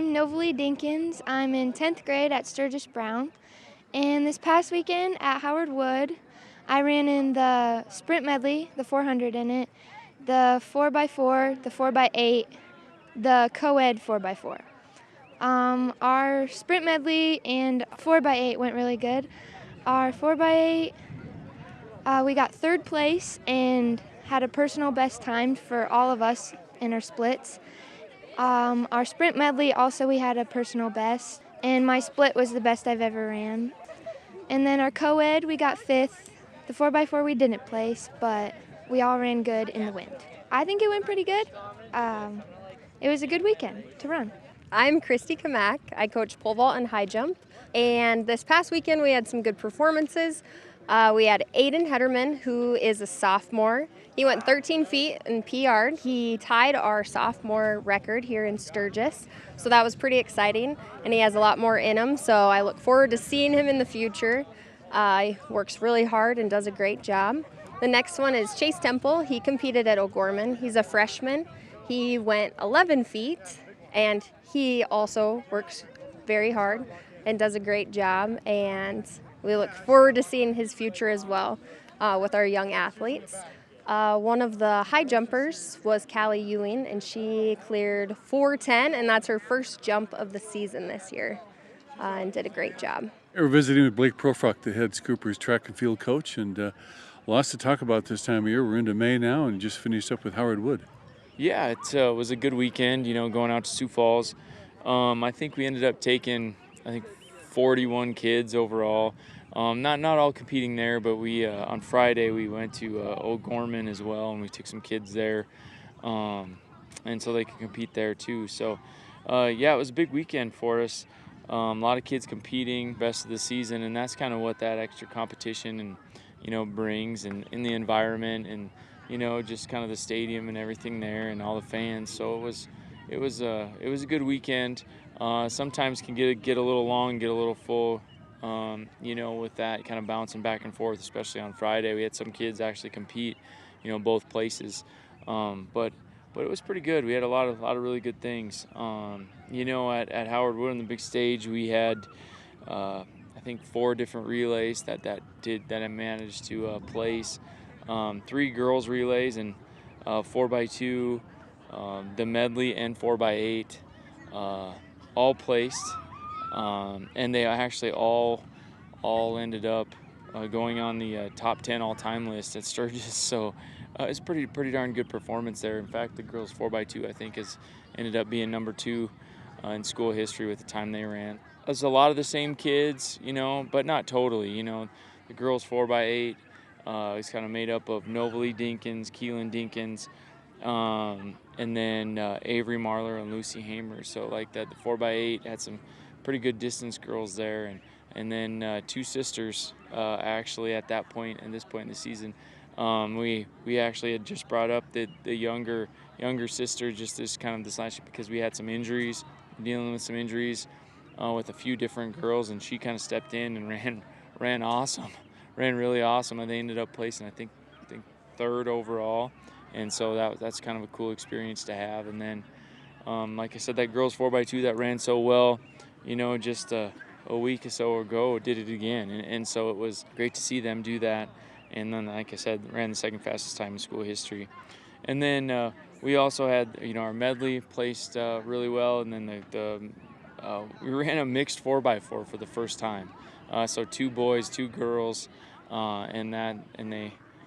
I'm Novalee Dinkins. I'm in 10th grade at Sturgis Brown. And this past weekend at Howard Wood, I ran in the sprint medley, the 400 in it, the 4x4, the 4x8, the co-ed 4x4. Our sprint medley and 4x8 went really good. Our 4x8, we got third place and had a personal best time for all of us in our splits. Our sprint medley also we had a personal best, and my split was the best I've ever ran. And then our co-ed we got fifth. The 4x4 we didn't place, but we all ran good in the wind. I think it went pretty good. It was a good weekend to run. I'm Christy Kamak. I coach pole vault and high jump. And this past weekend we had some good performances. We had Aiden Hederman, who is a sophomore. He went 13 feet and PR'd. He tied our sophomore record here in Sturgis. So that was pretty exciting. And he has a lot more in him. So I look forward to seeing him in the future. He works really hard and does a great job. The next one is Chase Temple. He competed at O'Gorman. He's a freshman. He went 11 feet. And he also works very hard and does a great job, and we look forward to seeing his future as well with our young athletes. One of the high jumpers was Callie Ewing, and she cleared 4:10, and that's her first jump of the season this year, and did a great job. We're visiting with Blake Profrock, the head Scoopers track and field coach, and lots to talk about this time of year. We're into May now and just finished up with Howard Wood. Yeah, it was a good weekend, going out to Sioux Falls. I think we ended up taking, 41 kids overall. Not all competing there, but we on Friday we went to O'Gorman as well, and we took some kids there, and so they could compete there too. So, it was a big weekend for us. A lot of kids competing, best of the season, and that's kind of what that extra competition and brings, and in the environment, and just kind of the stadium and everything there, and all the fans. So it was a good weekend. Sometimes can get a little long, get a little full, with that kind of bouncing back and forth, especially on Friday. We had some kids actually compete, both places. But it was pretty good. We had a lot of really good things. At Howard Wood on the big stage, we had I think 4 different relays that I managed to place. 3 girls relays and 4x2, the medley and 4x8, all placed, and they actually all ended up going on the top 10 all-time list at Sturgis. So it's pretty darn good performance there. In fact, the girls 4x2 I think has ended up being number 2 in school history with the time they ran. It's a lot of the same kids, but not totally. The girls 4x8. It's kind of made up of Novalee Dinkins, Keelan Dinkins, and then Avery Marler and Lucy Hamer. So like that, the 4x8 had some pretty good distance girls there, and then 2 sisters actually at that point, and this point in the season. We actually had just brought up the younger sister just this last year because we had some injuries, dealing with some injuries with a few different girls, and she kind of stepped in and ran awesome. Ran really awesome, and they ended up placing I think 3rd overall, and so that's kind of a cool experience to have. And then like I said, that girls 4x2 that ran so well, just a week or so ago did it again, and so it was great to see them do that. And then like I said, ran the 2nd fastest time in school history. And then we also had our medley placed really well, and then we ran a mixed 4x4 for the first time. So 2 boys, 2 girls, and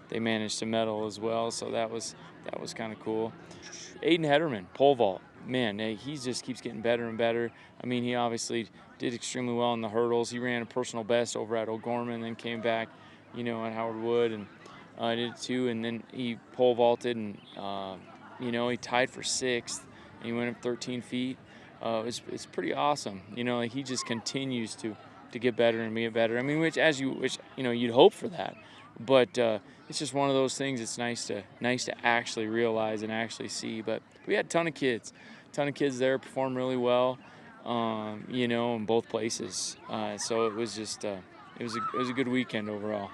they managed to medal as well. So that was kind of cool. Aiden Hederman, pole vault, man, he just keeps getting better and better. I mean, he obviously did extremely well in the hurdles. He ran a personal best over at O'Gorman, then came back, at Howard Wood, and did it too. And then he pole vaulted, and he tied for 6th, and he went up 13 feet. It's pretty awesome. He just continues to get better and get better. I mean, which you'd hope for that, but it's just one of those things. It's nice to actually realize and actually see. But we had a ton of kids there, performed really well, in both places. So it was just it was a good weekend overall.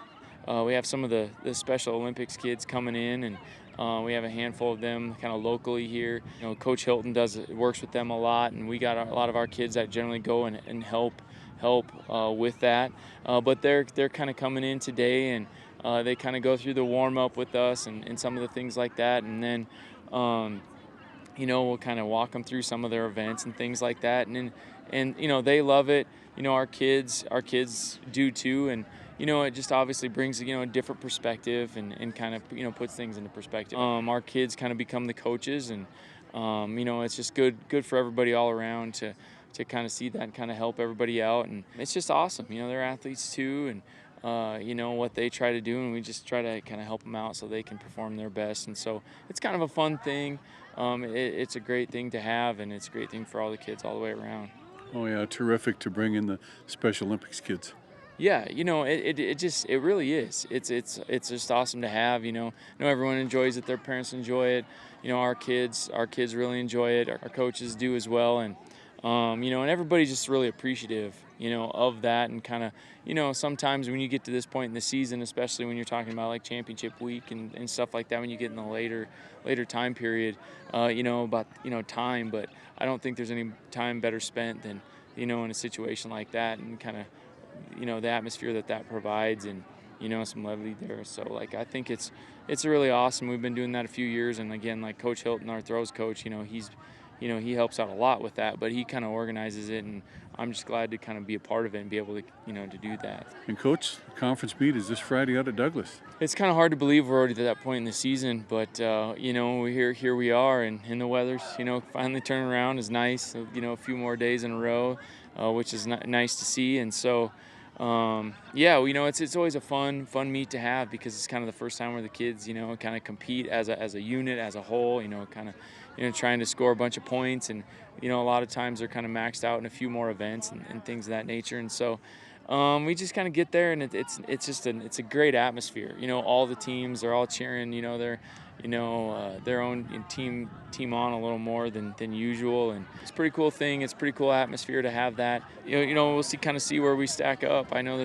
We have some of the Special Olympics kids coming in, and We have a handful of them kind of locally here. Coach Hilton works with them a lot, and we got a lot of our kids that generally go and help with that. But they're kind of coming in today, and they kind of go through the warm up with us and some of the things like that, and then we'll kind of walk them through some of their events and things like that, and they love it. Our kids do too, and it just obviously brings a different perspective and kind of puts things into perspective. Our kids kind of become the coaches, and it's just good for everybody all around to kind of see that and kind of help everybody out, and it's just awesome. They're athletes too, and what they try to do, and we just try to kind of help them out so they can perform their best. And so it's kind of a fun thing. It's a great thing to have, and it's a great thing for all the kids all the way around. Oh yeah, terrific to bring in the Special Olympics kids. Yeah, it really is. It's just awesome to have. Everyone enjoys it. Their parents enjoy it. Our kids really enjoy it. Our coaches do as well, and and everybody's just really appreciative, of that, and kind of, sometimes when you get to this point in the season, especially when you're talking about like championship week and stuff like that, when you get in the later time period, about time, but I don't think there's any time better spent than, in a situation like that, and kind of, the atmosphere that provides, and, some levity there. So like, I think it's really awesome. We've been doing that a few years, and again, like Coach Hilton, our throws coach, he helps out a lot with that, but he kind of organizes it, and I'm just glad to kind of be a part of it and be able to, to do that. And Coach, the conference meet is this Friday out at Douglas. It's kind of hard to believe we're already to that point in the season, but here we are, and the weather's finally turning around is nice. A few more days in a row, which is nice to see, and so. It's always a fun meet to have, because it's kind of the first time where the kids, kind of compete as a unit, as a whole, kind of, trying to score a bunch of points, and, a lot of times they're kind of maxed out in a few more events and things of that nature. And so, we just kind of get there, and it's a great atmosphere. All the teams are all cheering, their own team on a little more than usual, and it's a pretty cool thing. It's a pretty cool atmosphere to have that. We'll see where we stack up. I know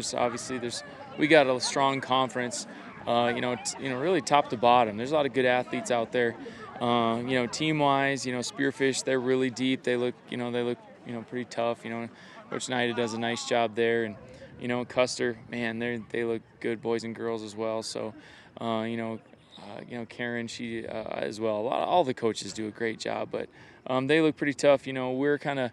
we got a strong conference, really top to bottom. There's a lot of good athletes out there. Team-wise, Spearfish, they're really deep. They look pretty tough. Coach Nida does a nice job there, and Custer, man, they look good, boys and girls as well. So, Karen, she as well. All the coaches do a great job, but they look pretty tough. We're kind of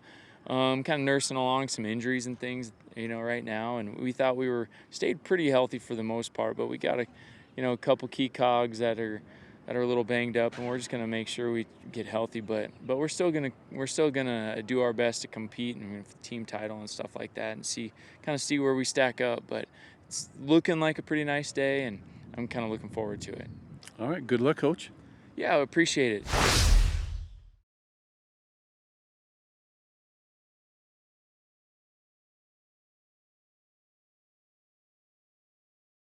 nursing along some injuries and things, right now, and we thought we stayed pretty healthy for the most part, but we got a couple key cogs that are a little banged up, and we're just gonna make sure we get healthy. But we're still gonna do our best to compete and for the team title and stuff like that, and see where we stack up. But it's looking like a pretty nice day, and I'm kind of looking forward to it. All right, good luck, Coach. Yeah, I appreciate it.